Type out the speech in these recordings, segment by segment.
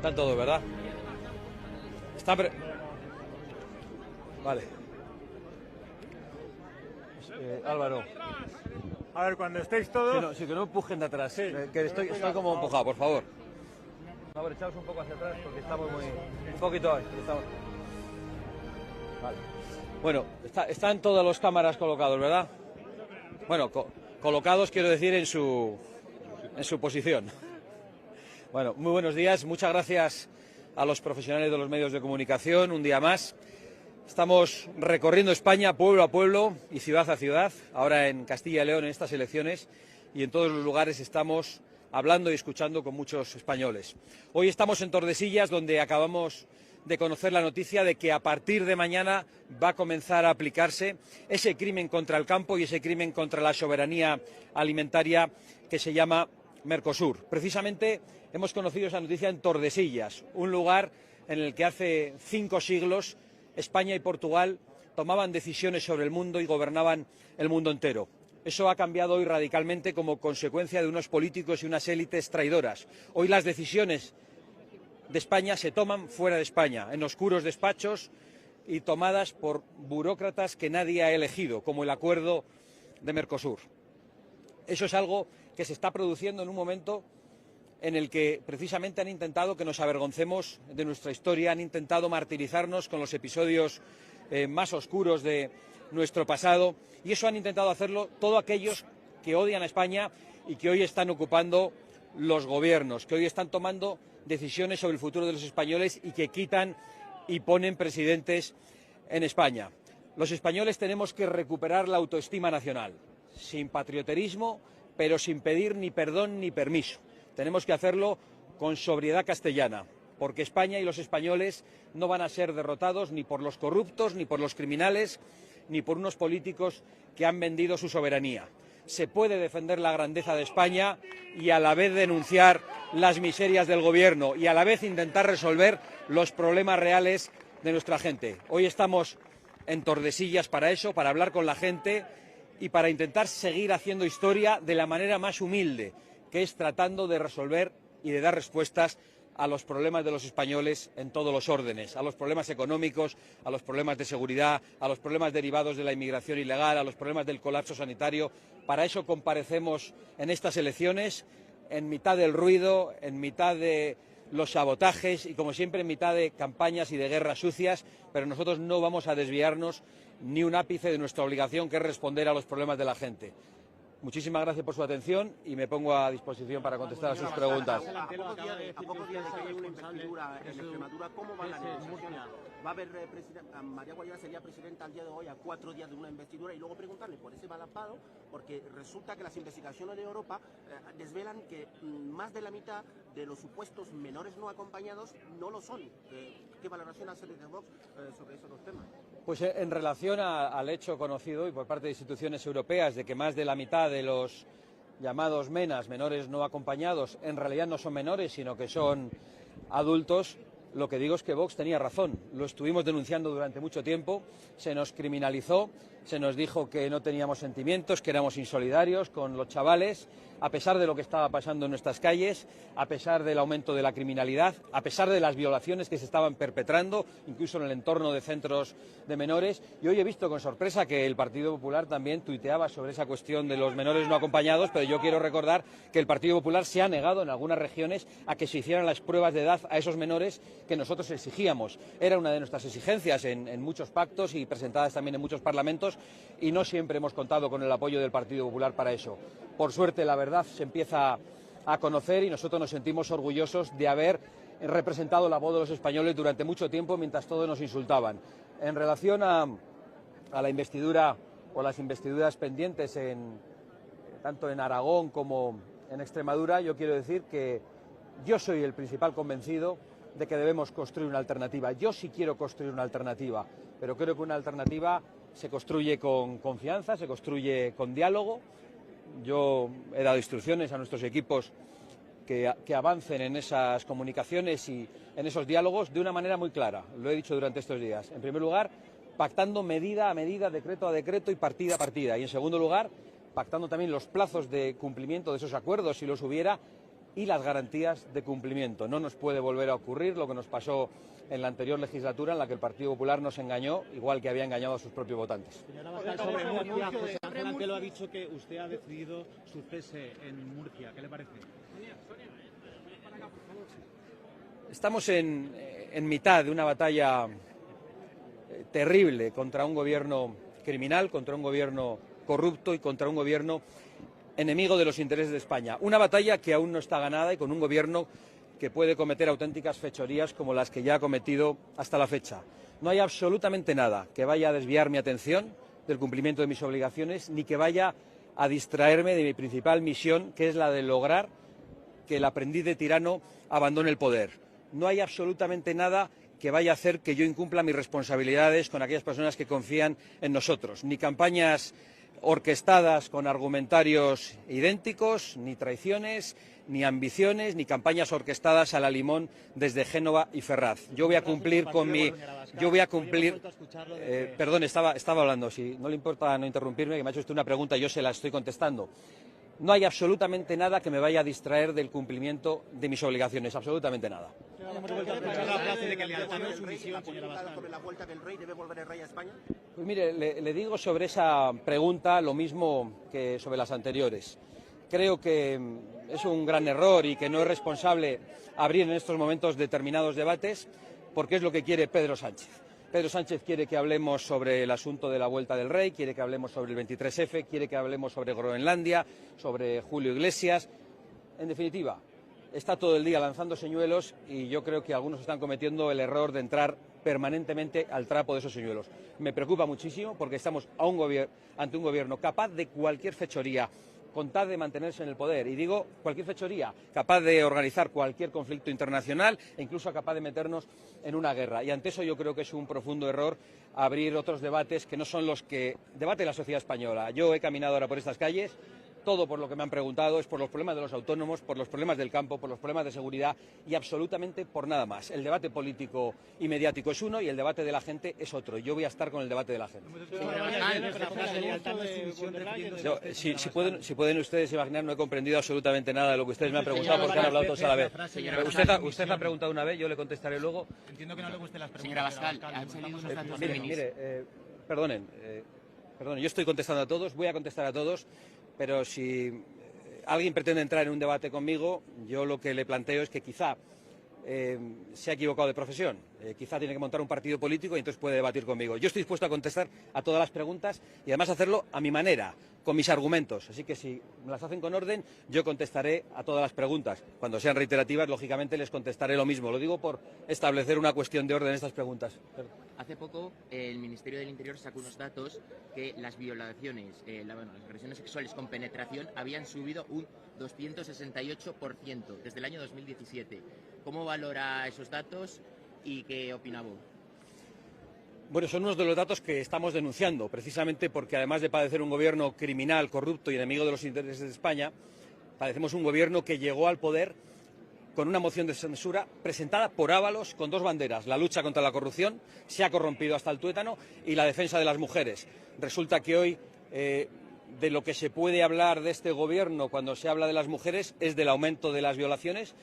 Están todos, ¿verdad? Vale. Álvaro. A ver, cuando estéis todos... Sí, que no empujen de atrás. Sí. Que estoy como empujado, por favor. A ver, echaos un poco hacia atrás porque estamos muy... Un poquito ahí. Vale. Bueno, están todas las cámaras colocados, ¿verdad? Bueno, colocados quiero decir en su posición. Bueno, muy buenos días. Muchas gracias a los profesionales de los medios de comunicación. Un día más. Estamos recorriendo España pueblo a pueblo y ciudad a ciudad, ahora en Castilla y León en estas elecciones, y en todos los lugares estamos hablando y escuchando con muchos españoles. Hoy estamos en Tordesillas, donde acabamos de conocer la noticia de que a partir de mañana va a comenzar a aplicarse ese crimen contra el campo y ese crimen contra la soberanía alimentaria que se llama Mercosur. Precisamente hemos conocido esa noticia en Tordesillas, un lugar en el que hace 5 siglos España y Portugal tomaban decisiones sobre el mundo y gobernaban el mundo entero. Eso ha cambiado hoy radicalmente como consecuencia de unos políticos y unas élites traidoras. Hoy las decisiones de España se toman fuera de España, en oscuros despachos y tomadas por burócratas que nadie ha elegido, como el acuerdo de Mercosur. Eso es algo que se está produciendo en un momento en el que precisamente han intentado que nos avergoncemos de nuestra historia, han intentado martirizarnos con los episodios más oscuros de nuestro pasado, y eso han intentado hacerlo todos aquellos que odian a España y que hoy están ocupando los gobiernos, que hoy están tomando decisiones sobre el futuro de los españoles y que quitan y ponen presidentes en España. Los españoles tenemos que recuperar la autoestima nacional, sin patrioterismo, pero sin pedir ni perdón ni permiso. Tenemos que hacerlo con sobriedad castellana, porque España y los españoles no van a ser derrotados ni por los corruptos, ni por los criminales, ni por unos políticos que han vendido su soberanía. Se puede defender la grandeza de España y a la vez denunciar las miserias del gobierno y a la vez intentar resolver los problemas reales de nuestra gente. Hoy estamos en Tordesillas para eso, para hablar con la gente y para intentar seguir haciendo historia de la manera más humilde, que es tratando de resolver y de dar respuestas a los problemas de los españoles en todos los órdenes, a los problemas económicos, a los problemas de seguridad, a los problemas derivados de la inmigración ilegal, a los problemas del colapso sanitario. Para eso comparecemos en estas elecciones, en mitad del ruido, en mitad de los sabotajes y, como siempre, en mitad de campañas y de guerras sucias, pero nosotros no vamos a desviarnos ni un ápice de nuestra obligación, que es responder a los problemas de la gente. Muchísimas gracias por su atención y me pongo a disposición para contestar a sus preguntas. A pocos días de que haya una investidura en Extremadura, ¿cómo va la negociación? ¿Va a haber María Guayana sería presidenta al día de hoy, a 4 días de una investidura? Y luego preguntarle por ese balapado, porque resulta que las investigaciones de Europa desvelan que más de la mitad de los supuestos menores no acompañados no lo son. ¿Qué valoración hace desde Vox sobre esos dos temas? Pues en relación al hecho conocido y por parte de instituciones europeas de que más de la mitad de los llamados MENAs, menores no acompañados, en realidad no son menores, sino que son adultos, lo que digo es que Vox tenía razón. Lo estuvimos denunciando durante mucho tiempo, se nos criminalizó, se nos dijo que no teníamos sentimientos, que éramos insolidarios con los chavales, a pesar de lo que estaba pasando en nuestras calles, a pesar del aumento de la criminalidad, a pesar de las violaciones que se estaban perpetrando, incluso en el entorno de centros de menores. Y hoy he visto con sorpresa que el Partido Popular también tuiteaba sobre esa cuestión de los menores no acompañados, pero yo quiero recordar que el Partido Popular se ha negado en algunas regiones a que se hicieran las pruebas de edad a esos menores que nosotros exigíamos. Era una de nuestras exigencias en muchos pactos y presentadas también en muchos parlamentos, y no siempre hemos contado con el apoyo del Partido Popular para eso. Por suerte, la verdad se empieza a conocer y nosotros nos sentimos orgullosos de haber representado la voz de los españoles durante mucho tiempo mientras todos nos insultaban. En relación a la investidura o las investiduras pendientes tanto en Aragón como en Extremadura, yo quiero decir que yo soy el principal convencido de que debemos construir una alternativa. Yo sí quiero construir una alternativa, pero creo que una alternativa se construye con confianza, se construye con diálogo. Yo he dado instrucciones a nuestros equipos que avancen en esas comunicaciones y en esos diálogos de una manera muy clara. Lo he dicho durante estos días. En primer lugar, pactando medida a medida, decreto a decreto y partida a partida. Y en segundo lugar, pactando también los plazos de cumplimiento de esos acuerdos, si los hubiera, y las garantías de cumplimiento. No nos puede volver a ocurrir lo que nos pasó en la anterior legislatura, en la que el Partido Popular nos engañó, igual que había engañado a sus propios votantes. Señora Bascal, sobre Murcia, José Ángel Antelo ha dicho que usted ha decidido su cese en Murcia. ¿Qué le parece? Estamos en mitad de una batalla terrible contra un gobierno criminal, contra un gobierno corrupto y contra un gobierno enemigo de los intereses de España. Una batalla que aún no está ganada y con un gobierno que puede cometer auténticas fechorías como las que ya ha cometido hasta la fecha. No hay absolutamente nada que vaya a desviar mi atención del cumplimiento de mis obligaciones ni que vaya a distraerme de mi principal misión, que es la de lograr que el aprendiz de tirano abandone el poder. No hay absolutamente nada que vaya a hacer que yo incumpla mis responsabilidades con aquellas personas que confían en nosotros. Ni campañas orquestadas con argumentarios idénticos, ni traiciones, ni ambiciones, ni campañas orquestadas a la limón desde Génova y Ferraz. Yo voy a cumplir con mi... Perdón, estaba hablando. Si no le importa no interrumpirme, que me ha hecho usted una pregunta y yo se la estoy contestando. No hay absolutamente nada que me vaya a distraer del cumplimiento de mis obligaciones, absolutamente nada. Pues mire, le digo sobre esa pregunta lo mismo que sobre las anteriores. Creo que es un gran error y que no es responsable abrir en estos momentos determinados debates, porque es lo que quiere Pedro Sánchez. Pedro Sánchez quiere que hablemos sobre el asunto de la Vuelta del Rey, quiere que hablemos sobre el 23F, quiere que hablemos sobre Groenlandia, sobre Julio Iglesias. En definitiva, está todo el día lanzando señuelos y yo creo que algunos están cometiendo el error de entrar permanentemente al trapo de esos señuelos. Me preocupa muchísimo porque estamos ante un gobierno capaz de cualquier fechoría, con tal de mantenerse en el poder. Y digo cualquier fechoría, capaz de organizar cualquier conflicto internacional e incluso capaz de meternos en una guerra. Y ante eso yo creo que es un profundo error abrir otros debates que no son los que debate la sociedad española. Yo he caminado ahora por estas calles. Todo por lo que me han preguntado es por los problemas de los autónomos, por los problemas del campo, por los problemas de seguridad y absolutamente por nada más. El debate político y mediático es uno y el debate de la gente es otro. Yo voy a estar con el debate de la gente. Si pueden ustedes imaginar, no he comprendido absolutamente nada de lo que ustedes me han preguntado porque han hablado todos a la vez. Usted me ha preguntado una vez, yo le contestaré luego. Entiendo que no le gusten las preguntas. Señora Bascal, han salido unos datos Perdonen, yo estoy contestando a todos, voy a contestar a todos. Pero si alguien pretende entrar en un debate conmigo, yo lo que le planteo es que quizá se ha equivocado de profesión, quizá tiene que montar un partido político y entonces puede debatir conmigo. Yo estoy dispuesto a contestar a todas las preguntas y además hacerlo a mi manera, con mis argumentos. Así que si me las hacen con orden, yo contestaré a todas las preguntas. Cuando sean reiterativas, lógicamente les contestaré lo mismo. Lo digo por establecer una cuestión de orden en estas preguntas. Hace poco el Ministerio del Interior sacó unos datos que las violaciones, las agresiones sexuales con penetración habían subido un 268% desde el año 2017. ¿Cómo valora esos datos y qué opina vos? Bueno, son unos de los datos que estamos denunciando, precisamente porque además de padecer un gobierno criminal, corrupto y enemigo de los intereses de España, padecemos un gobierno que llegó al poder con una moción de censura presentada por Ábalos con dos banderas: la lucha contra la corrupción, se ha corrompido hasta el tuétano, y la defensa de las mujeres. Resulta que hoy de lo que se puede hablar de este gobierno cuando se habla de las mujeres es del aumento de las violaciones,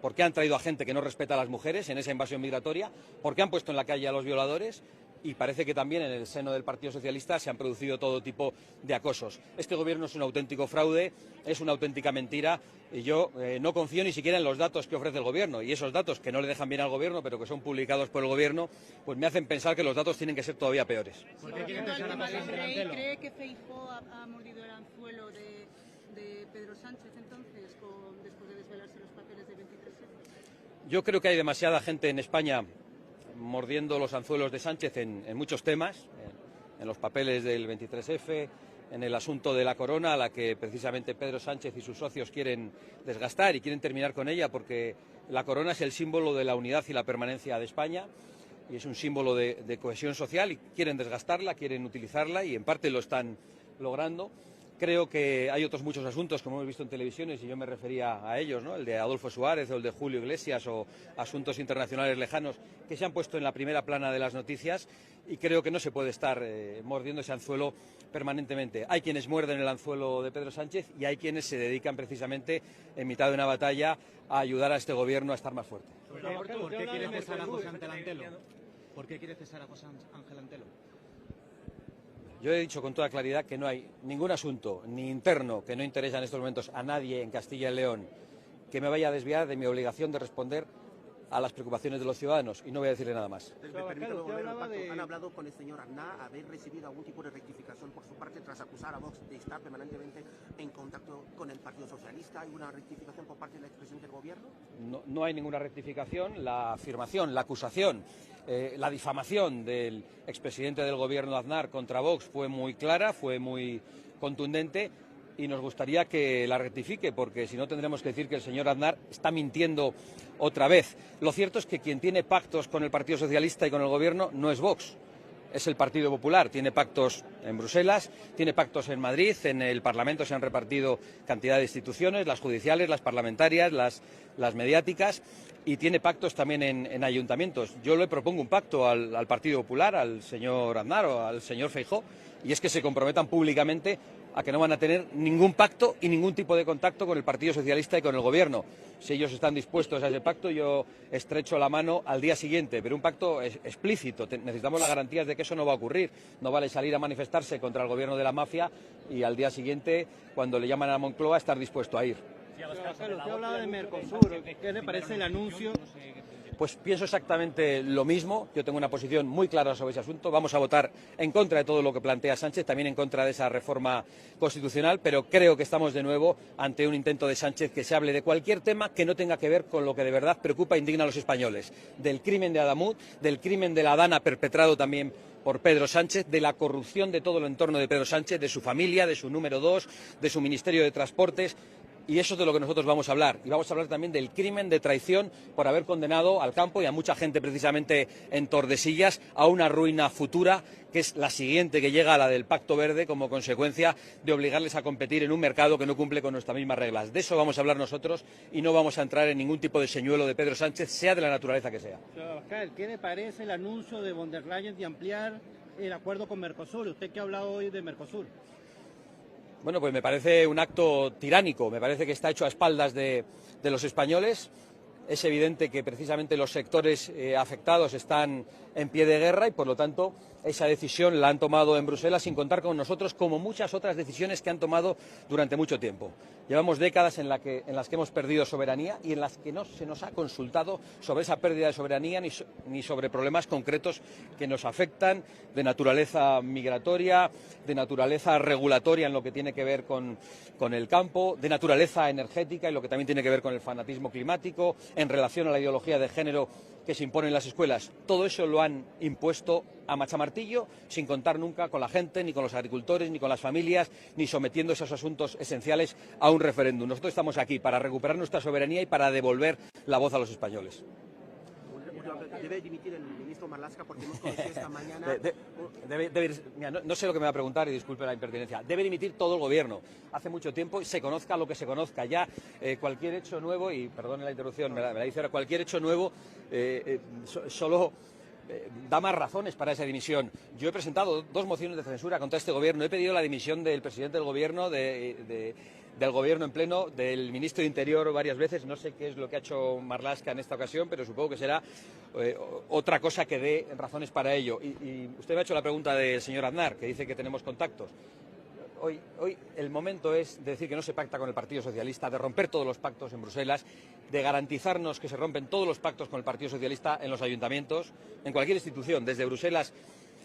porque han traído a gente que no respeta a las mujeres en esa invasión migratoria, porque han puesto en la calle a los violadores, y parece que también en el seno del Partido Socialista se han producido todo tipo de acosos. Este gobierno es un auténtico fraude, es una auténtica mentira, y yo no confío ni siquiera en los datos que ofrece el gobierno, y esos datos que no le dejan bien al gobierno, pero que son publicados por el gobierno, pues me hacen pensar que los datos tienen que ser todavía peores. ¿Cree que Feijóo ha mordido el anzuelo de Pedro Sánchez entonces, después de desvelarse los papeles de 23F? Yo creo que hay demasiada gente en España mordiendo los anzuelos de Sánchez en muchos temas, en los papeles del 23F, en el asunto de la corona, a la que precisamente Pedro Sánchez y sus socios quieren desgastar y quieren terminar con ella, porque la corona es el símbolo de la unidad y la permanencia de España y es un símbolo de cohesión social, y quieren desgastarla, quieren utilizarla y en parte lo están logrando. Creo que hay otros muchos asuntos, como hemos visto en televisiones, y yo me refería a ellos, ¿no? El de Adolfo Suárez o el de Julio Iglesias o asuntos internacionales lejanos que se han puesto en la primera plana de las noticias, y creo que no se puede estar mordiendo ese anzuelo permanentemente. Hay quienes muerden el anzuelo de Pedro Sánchez y hay quienes se dedican precisamente en mitad de una batalla a ayudar a este gobierno a estar más fuerte. ¿Por qué quiere cesar a José Ángel Antelo? ¿Por qué quiere cesar a José Ángel Antelo? Yo he dicho con toda claridad que no hay ningún asunto, ni interno, que no interesa en estos momentos a nadie en Castilla y León, que me vaya a desviar de mi obligación de responder a las preocupaciones de los ciudadanos, y no voy a decirle nada más. ¿Han hablado con el señor Aznar? ¿Habéis recibido algún tipo de rectificación por su parte tras acusar a Vox de estar permanentemente en contacto con el Partido Socialista? ¿Hay una rectificación por parte del expresidente del Gobierno? No hay ninguna rectificación. La afirmación, la acusación, la difamación del expresidente del Gobierno Aznar contra Vox fue muy clara, fue muy contundente, y nos gustaría que la rectifique, porque si no tendremos que decir que el señor Aznar está mintiendo otra vez. Lo cierto es que quien tiene pactos con el Partido Socialista y con el Gobierno no es Vox, es el Partido Popular. Tiene pactos en Bruselas, tiene pactos en Madrid, en el Parlamento se han repartido cantidad de instituciones, las judiciales, las parlamentarias, las mediáticas, y tiene pactos también en ayuntamientos. Yo le propongo un pacto al Partido Popular, al señor Aznar o al señor Feijóo, y es que se comprometan públicamente a que no van a tener ningún pacto y ningún tipo de contacto con el Partido Socialista y con el Gobierno. Si ellos están dispuestos a ese pacto, yo estrecho la mano al día siguiente, pero un pacto explícito. Necesitamos las garantías de que eso no va a ocurrir. No vale salir a manifestarse contra el Gobierno de la mafia y al día siguiente, cuando le llaman a Moncloa, estar dispuesto a ir. Usted hablaba de Mercosur. ¿Qué le parece el anuncio? Pues pienso exactamente lo mismo. Yo tengo una posición muy clara sobre ese asunto. Vamos a votar en contra de todo lo que plantea Sánchez, también en contra de esa reforma constitucional, pero creo que estamos de nuevo ante un intento de Sánchez que se hable de cualquier tema que no tenga que ver con lo que de verdad preocupa e indigna a los españoles. Del crimen de Adamut, del crimen de la Dana perpetrado también por Pedro Sánchez, de la corrupción de todo el entorno de Pedro Sánchez, de su familia, de su número 2, de su Ministerio de Transportes. Y eso es de lo que nosotros vamos a hablar. Y vamos a hablar también del crimen de traición por haber condenado al campo y a mucha gente precisamente en Tordesillas a una ruina futura, que es la siguiente que llega a la del Pacto Verde como consecuencia de obligarles a competir en un mercado que no cumple con nuestras mismas reglas. De eso vamos a hablar nosotros y no vamos a entrar en ningún tipo de señuelo de Pedro Sánchez, sea de la naturaleza que sea. Señor Abascal, ¿qué le parece el anuncio de von der Leyen de ampliar el acuerdo con Mercosur? Usted que ha hablado hoy de Mercosur. Bueno, pues me parece un acto tiránico, me parece que está hecho a espaldas de los españoles. Es evidente que precisamente los sectores afectados están en pie de guerra y, por lo tanto, esa decisión la han tomado en Bruselas sin contar con nosotros, como muchas otras decisiones que han tomado durante mucho tiempo. Llevamos décadas en las que hemos perdido soberanía y en las que no se nos ha consultado sobre esa pérdida de soberanía ni sobre problemas concretos que nos afectan de naturaleza migratoria, de naturaleza regulatoria en lo que tiene que ver con el campo, de naturaleza energética y lo que también tiene que ver con el fanatismo climático, en relación a la ideología de género que se impone en las escuelas. Todo eso lo han impuesto a machamartillo, sin contar nunca con la gente, ni con los agricultores, ni con las familias, ni sometiendo esos asuntos esenciales a un referéndum. Nosotros estamos aquí para recuperar nuestra soberanía y para devolver la voz a los españoles. Debe dimitir el ministro Marlaska porque hemos conocido esta mañana... Mira, no sé lo que me va a preguntar y disculpe la impertinencia. Debe dimitir todo el Gobierno. Hace mucho tiempo, y se conozca lo que se conozca. Ya cualquier hecho nuevo, y perdone la interrupción, me la dice ahora, cualquier hecho nuevo solo da más razones para esa dimisión. Yo he presentado 2 mociones de censura contra este Gobierno. He pedido la dimisión del presidente del Gobierno, del Gobierno en pleno, del ministro de Interior varias veces. No sé qué es lo que ha hecho Marlaska en esta ocasión, pero supongo que será otra cosa que dé razones para ello. Y usted me ha hecho la pregunta del señor Aznar, que dice que tenemos contactos. Hoy el momento es de decir que no se pacta con el Partido Socialista, de romper todos los pactos en Bruselas, de garantizarnos que se rompen todos los pactos con el Partido Socialista en los ayuntamientos, en cualquier institución, desde Bruselas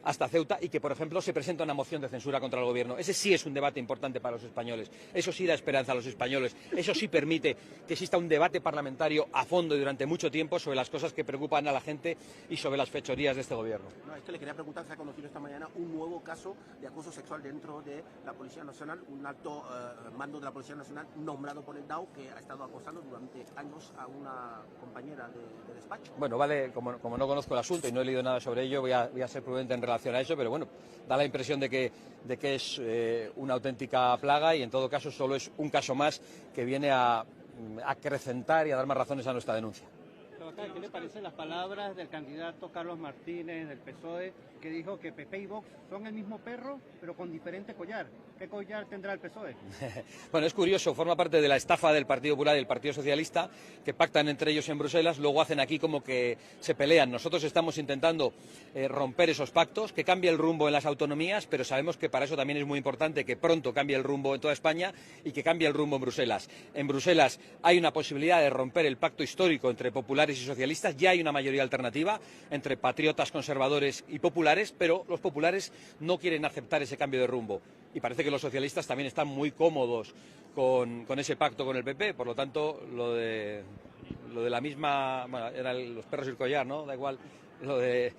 hasta Ceuta, y que, por ejemplo, se presenta una moción de censura contra el Gobierno. Ese sí es un debate importante para los españoles. Eso sí da esperanza a los españoles. Eso sí permite que exista un debate parlamentario a fondo y durante mucho tiempo sobre las cosas que preocupan a la gente y sobre las fechorías de este Gobierno. No, es que le quería preguntar, se ha conocido esta mañana un nuevo caso de acoso sexual dentro de la Policía Nacional, un alto mando de la Policía Nacional nombrado por el DAO que ha estado acosando durante años a una compañera de despacho. Bueno, vale, como no conozco el asunto y no he leído nada sobre ello, voy a ser prudente en relación a eso, pero bueno, da la impresión de que es una auténtica plaga y en todo caso solo es un caso más que viene a acrecentar y a dar más razones a nuestra denuncia. ¿Qué le parecen las palabras del candidato Carlos Martínez del PSOE, que dijo que PP y Vox son el mismo perro, pero con diferente collar? ¿Qué collar tendrá el PSOE? Bueno, es curioso, forma parte de la estafa del Partido Popular y del Partido Socialista, que pactan entre ellos en Bruselas, luego hacen aquí como que se pelean. Nosotros estamos intentando romper esos pactos, que cambie el rumbo en las autonomías, pero sabemos que para eso también es muy importante que pronto cambie el rumbo en toda España y que cambie el rumbo en Bruselas. En Bruselas hay una posibilidad de romper el pacto histórico entre populares y socialistas, ya hay una mayoría alternativa entre patriotas, conservadores y populares, pero los populares no quieren aceptar ese cambio de rumbo. Y parece que los socialistas también están muy cómodos con ese pacto con el PP, por lo tanto, lo de la misma, bueno, eran los perros y el collar, ¿no? Da igual, lo de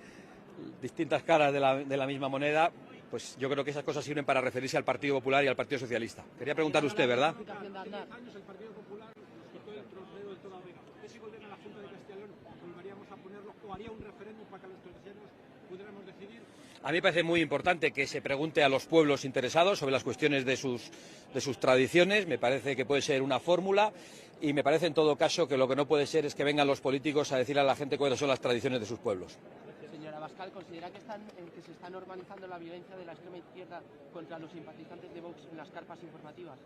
distintas caras de la misma moneda, pues yo creo que esas cosas sirven para referirse al Partido Popular y al Partido Socialista. Quería preguntar usted, ¿verdad? A mí me parece muy importante que se pregunte a los pueblos interesados sobre las cuestiones de sus tradiciones. Me parece que puede ser una fórmula y me parece en todo caso que lo que no puede ser es que vengan los políticos a decirle a la gente cuáles son las tradiciones de sus pueblos. Señora Abascal, ¿considera que se está normalizando la violencia de la extrema izquierda contra los simpatizantes de Vox en las carpas informativas?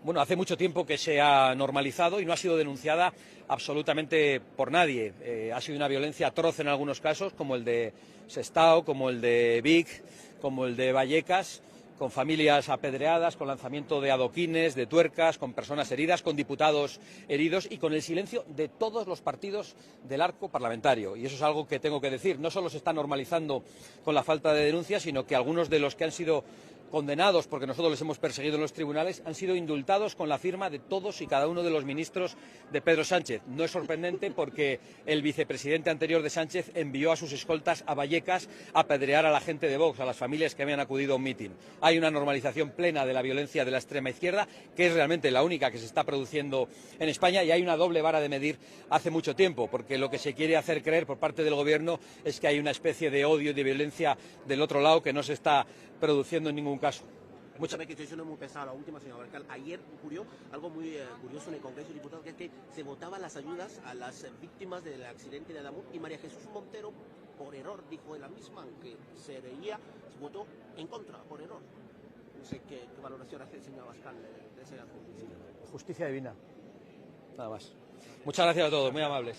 Bueno, hace mucho tiempo que se ha normalizado y no ha sido denunciada absolutamente por nadie. Ha sido una violencia atroz en algunos casos, como el de Sestao, como el de Vic, como el de Vallecas, con familias apedreadas, con lanzamiento de adoquines, de tuercas, con personas heridas, con diputados heridos y con el silencio de todos los partidos del arco parlamentario. Y eso es algo que tengo que decir. No solo se está normalizando con la falta de denuncia, sino que algunos de los que han sido condenados, porque nosotros les hemos perseguido en los tribunales, han sido indultados con la firma de todos y cada uno de los ministros de Pedro Sánchez. No es sorprendente porque el vicepresidente anterior de Sánchez envió a sus escoltas a Vallecas a apedrear a la gente de Vox, a las familias que habían acudido a un mitin. Hay una normalización plena de la violencia de la extrema izquierda, que es realmente la única que se está produciendo en España, y hay una doble vara de medir hace mucho tiempo, porque lo que se quiere hacer creer por parte del Gobierno es que hay una especie de odio y de violencia del otro lado que no se está produciendo en ningún caso. Muchas veces que estoy siendo muy pesado. La última, señor Abascal. Ayer ocurrió algo muy curioso en el Congreso de Diputados, que es que se votaban las ayudas a las víctimas del accidente de Adamur, y María Jesús Montero, por error, dijo ella misma, aunque se veía, se votó en contra, por error. No sé qué valoración hace el señor Abascal de esa justicia. Justicia divina. Nada más. Muchas gracias a todos, muy amables.